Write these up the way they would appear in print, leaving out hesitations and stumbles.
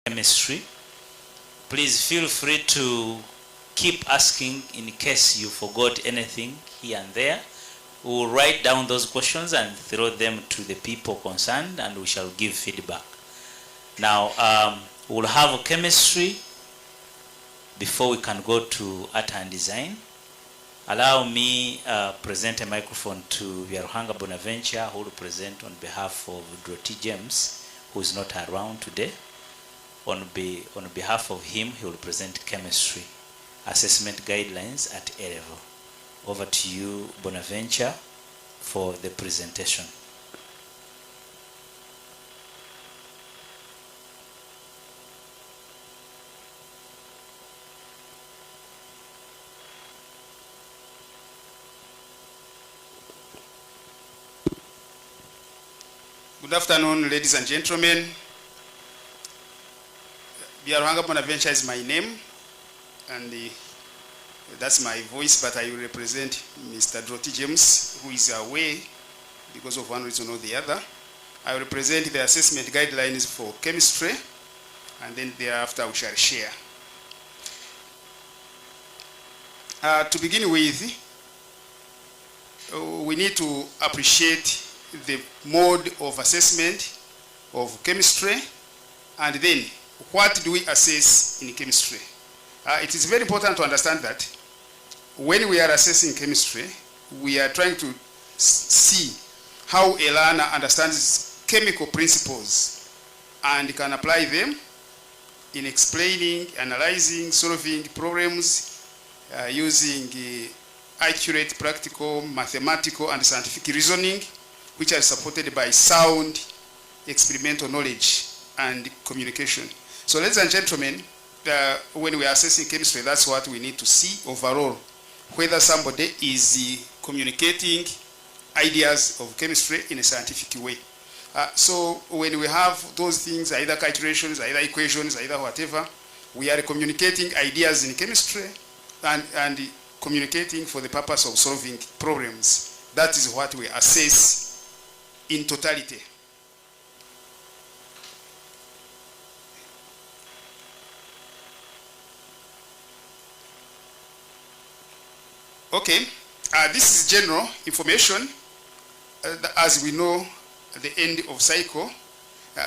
chemistry. Please feel free to keep asking in case you forgot anything here and there. We will write down those questions and throw them to the people concerned, and we shall give feedback. Now, we'll have chemistry before we can go to art and design. Allow me present a microphone to Vyaruhanga Bonaventure, who will present on behalf of Dorothy James, who is not around today. On behalf of him, he will present chemistry assessment guidelines at A level. Over to you, Bonaventure, for the presentation. Good afternoon, ladies and gentlemen. Vyaruhanga Bonaventure is my name, and that's my voice, but I will represent Mr. Dorothy James, who is away because of one reason or the other. I will represent the assessment guidelines for chemistry, and then thereafter we shall share. To begin with, we need to appreciate the mode of assessment of chemistry, and then what do we assess in chemistry. It is very important to understand that when we are assessing chemistry, we are trying to see how a learner understands chemical principles and can apply them in explaining, analyzing, solving problems using accurate, practical, mathematical, and scientific reasoning, which are supported by sound experimental knowledge and communication. So, ladies and gentlemen, when we are assessing chemistry, that's what we need to see overall, whether somebody is communicating ideas of chemistry in a scientific way. So when we have those things, either calculations, either equations, either whatever, we are communicating ideas in chemistry and communicating for the purpose of solving problems. That is what we assess in totality. Okay, this is general information. As we know, at the end of cycle,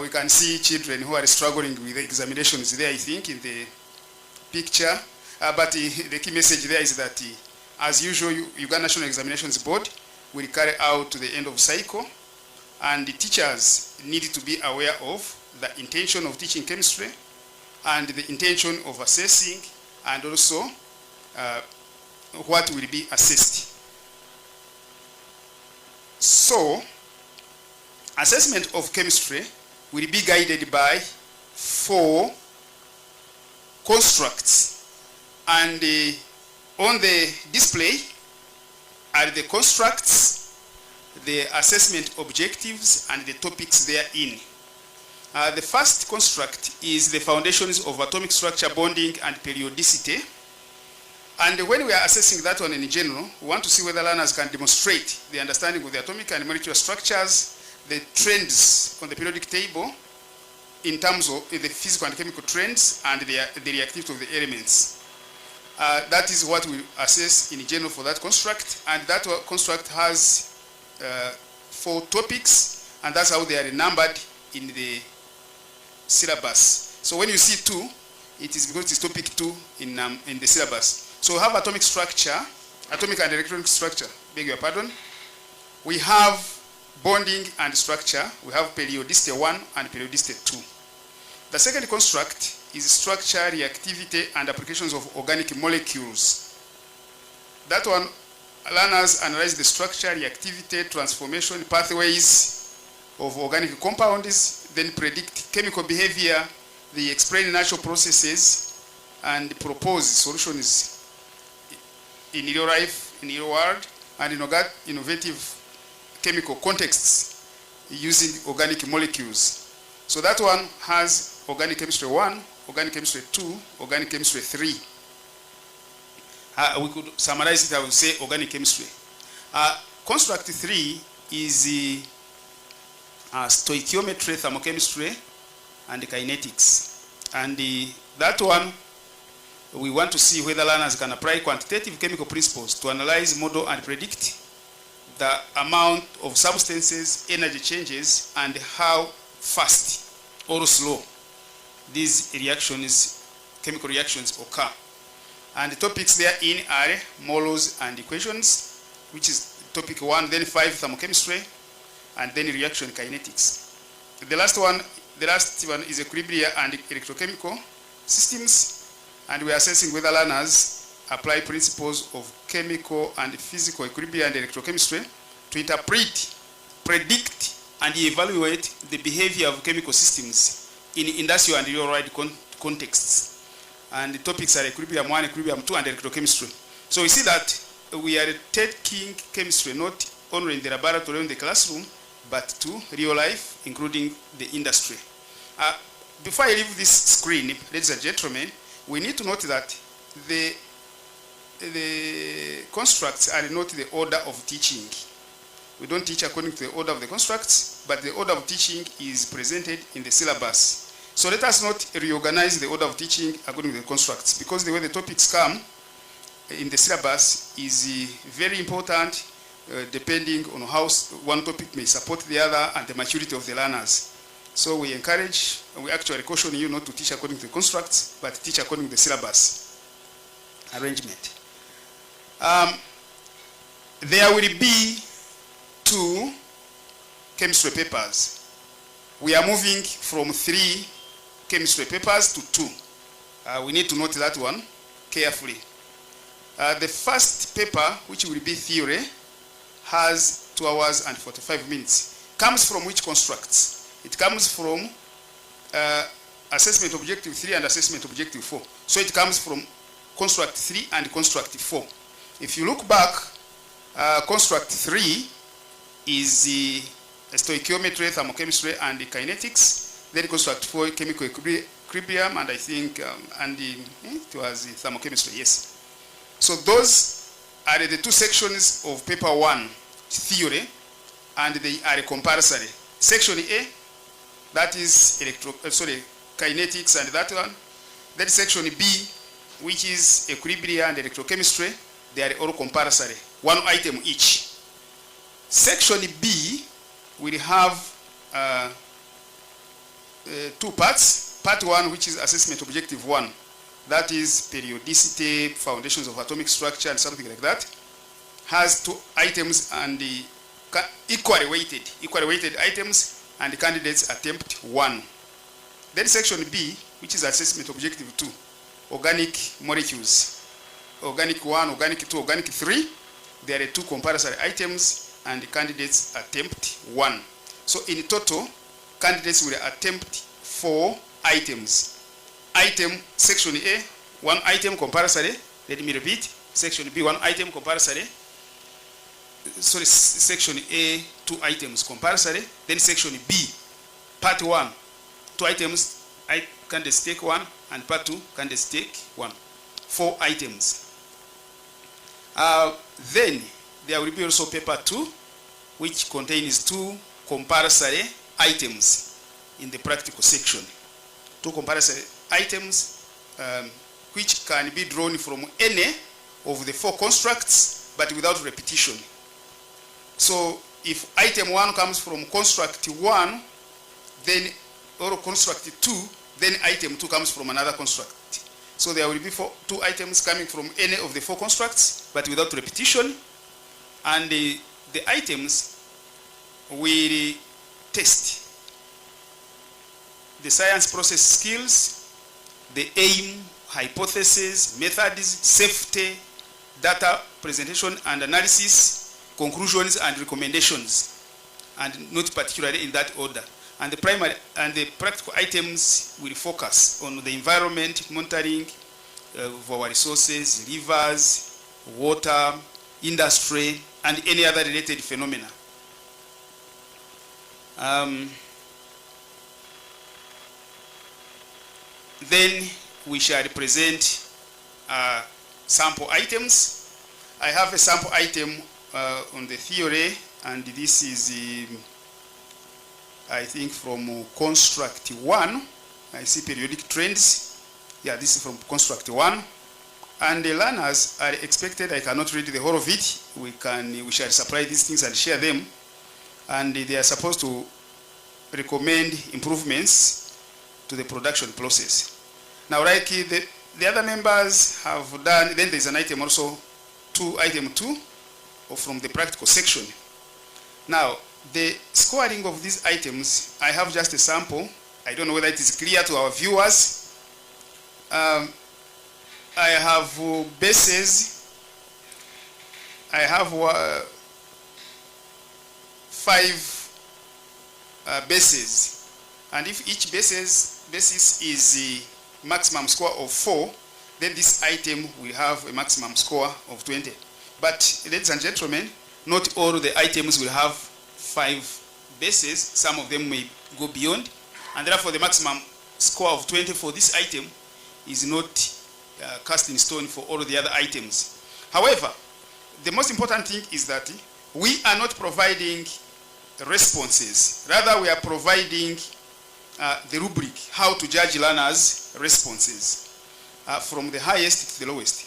we can see children who are struggling with the examinations there, I think, in the picture. But the key message there is that, as usual, Uganda National Examinations Board will carry out to the end of cycle, and the teachers need to be aware of the intention of teaching chemistry and the intention of assessing, and also what will be assessed. So, assessment of chemistry will be guided by 4 constructs, and on the display are the constructs, the assessment objectives, and the topics therein. The first construct is the foundations of atomic structure, bonding, and periodicity. And when we are assessing that one in general, we want to see whether learners can demonstrate the understanding of the atomic and molecular structures, the trends on the periodic table in terms of the physical and chemical trends, and the reactivity of the elements. That is what we assess in general for that construct, and that construct has 4 topics, and that's how they are numbered in the syllabus. So when you see 2, it is because it is topic 2 in the syllabus. So we have atomic structure, atomic and electronic structure, beg your pardon. We have bonding and structure. We have periodicity 1 and periodicity 2. The second construct is structure, reactivity, and applications of organic molecules. That one, learners analyze the structure, reactivity, transformation, pathways of organic compounds, then predict chemical behavior, they explain natural processes, and propose solutions in real life, in real world, and innovative chemical contexts using organic molecules. So that one has organic chemistry 1, organic chemistry 2, organic chemistry 3. We could summarize it, I would say organic chemistry. Construct 3 is stoichiometry, thermochemistry, and kinetics. And that one, we want to see whether learners can apply quantitative chemical principles to analyze, model, and predict the amount of substances, energy changes, and how fast or slow these reactions, chemical reactions occur. And the topics therein are moles and equations, which is topic 1, then 5, thermochemistry, and then reaction kinetics. The last one is equilibria and electrochemical systems, and we are assessing whether learners apply principles of chemical and physical equilibria and electrochemistry to interpret, predict, and evaluate the behavior of chemical systems in industrial and real-world contexts. And the topics are equilibrium 1, equilibrium 2, and electrochemistry. So we see that we are taking chemistry not only in the laboratory or in the classroom, but to real life, including the industry. Before I leave this screen, ladies and gentlemen, we need to note that the constructs are not the order of teaching. We don't teach according to the order of the constructs, but the order of teaching is presented in the syllabus. So let us not reorganize the order of teaching according to the constructs, because the way the topics come in the syllabus is very important, depending on how one topic may support the other and the maturity of the learners. So we encourage, we actually caution you not to teach according to the constructs, but teach according to the syllabus arrangement. There will be 2 chemistry papers. We are moving from 3 chemistry papers to 2. We need to note that one carefully. The first paper, which will be theory, has 2 hours and 45 minutes. Comes from which constructs? It comes from assessment objective 3 and assessment objective 4. So it comes from construct 3 and construct 4. If you look back, construct 3 is the stoichiometry, thermochemistry, and the kinetics. Then construct 4, chemical equilibrium, and I think, it was thermochemistry, yes. So those are the 2 sections of paper 1, theory, and they are compulsory. Section A, that is kinetics and that one. Then section B, which is equilibria and electrochemistry, they are all compulsory, 1 item each. Section B will have 2 parts. Part 1, which is assessment objective 1, that is periodicity, foundations of atomic structure, and something like that, has 2 items and the equally weighted items, and the candidates attempt 1. Then section B, which is assessment objective 2, organic molecules, organic 1, organic 2, organic 3, there are 2 compulsory items, and the candidates attempt 1. So in total, candidates will attempt 4 items. Section A, 1 item compulsory. Let me repeat. Section B, 1 item compulsory. Sorry, section A, 2 items compulsory. Then section B, part 1, 2 items, candidates take 1, and part 2, candidates take 1. 4 items. Then there will be also paper 2, which contains 2 compulsory items in the practical section. 2 compulsory items which can be drawn from any of the 4 constructs, but without repetition. So if item 1 comes from construct 1, then or construct 2, then item 2 comes from another construct. So there will be 2 items coming from any of the 4 constructs, but without repetition. And the items will test the science process skills, the aim, hypothesis, methods, safety, data presentation and analysis, conclusions and recommendations, and not particularly in that order. And the primary and the practical items will focus on the environment, monitoring of our resources, rivers, water, industry, and any other related phenomena. Then we shall present sample items. I have a sample item on the theory, and this is I think from construct 1. I see periodic trends. Yeah, this is from construct 1. And the learners are expected, I cannot read the whole of it. We shall supply these things and share them. And they are supposed to recommend improvements to the production process. Now, like the other members have done, then there's an item also, item 2, or from the practical section. Now, the scoring of these items, I have just a sample. I don't know whether it is clear to our viewers. I have bases. I have 5 bases. And if each basis is a maximum score of 4, then this item will have a maximum score of 20. But, ladies and gentlemen, not all the items will have 5 bases. Some of them may go beyond. And therefore, the maximum score of 20 for this item is not cast in stone for all the other items. However, the most important thing is that we are not providing responses. Rather, we are providing the rubric, how to judge learners' responses from the highest to the lowest.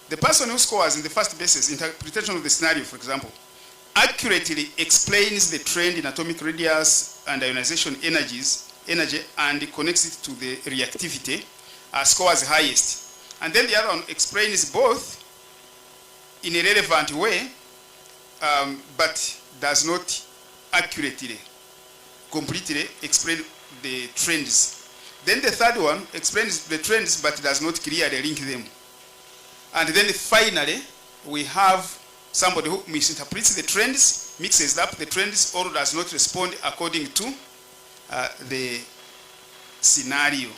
The person who scores in the first basis, interpretation of the scenario, for example, accurately explains the trend in atomic radius and ionization energy and connects it to the reactivity, scores highest. And then the other one explains both in a relevant way, but does not accurately, completely explain the trends. Then the third one explains the trends but does not clearly link them. And then finally, we have somebody who misinterprets the trends, mixes up the trends, or does not respond according to the scenario.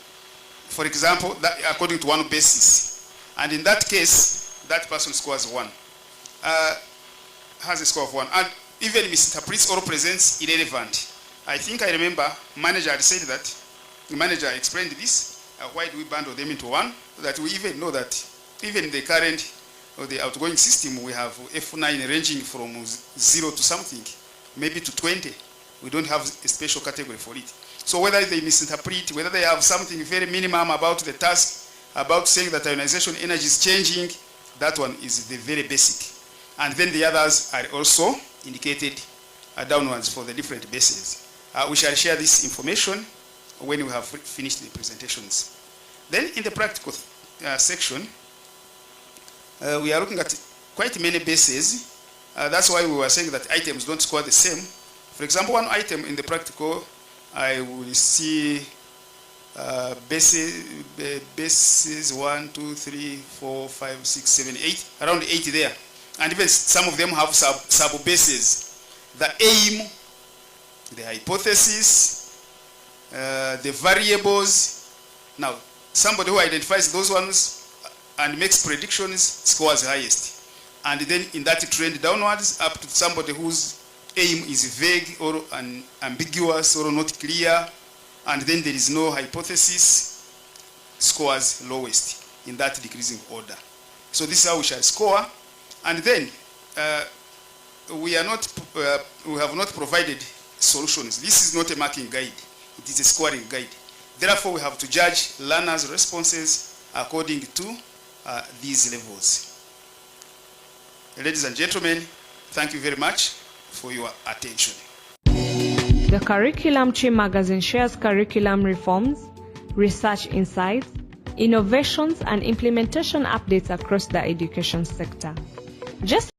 For example, according to one basis. And in that case, that person scores 1. Has a score of 1. And even misinterprets or presents irrelevant. I think I remember manager had said that, the manager explained this, why do we bundle them into 1? So that we even know that even the current or the outgoing system, we have F9 ranging from 0 to something, maybe to 20. We don't have a special category for it. So whether they misinterpret, whether they have something very minimum about the task, about saying that ionization energy is changing, that one is the very basic. And then the others are also indicated downwards for the different bases. We shall share this information when we have finished the presentations. Then in the practical section, we are looking at quite many bases. That's why we were saying that items don't score the same. For example, one item in the practical, I will see bases 1, 2, 3, 4, 5, 6, 7, 8, around 8 there. And even some of them have sub-bases. The aim, the hypothesis, the variables. Now, somebody who identifies those ones and makes predictions scores highest. And then in that trend downwards up to somebody whose aim is vague or ambiguous or not clear, and then there is no hypothesis, scores lowest in that decreasing order. So this is how we shall score. And then we have not provided solutions. This is not a marking guide. It is a scoring guide. Therefore, we have to judge learners' responses according to these levels. Ladies and gentlemen, thank you very much for your attention. The Curriculum Tree magazine shares curriculum reforms, research insights, innovations, and implementation updates across the education sector. Just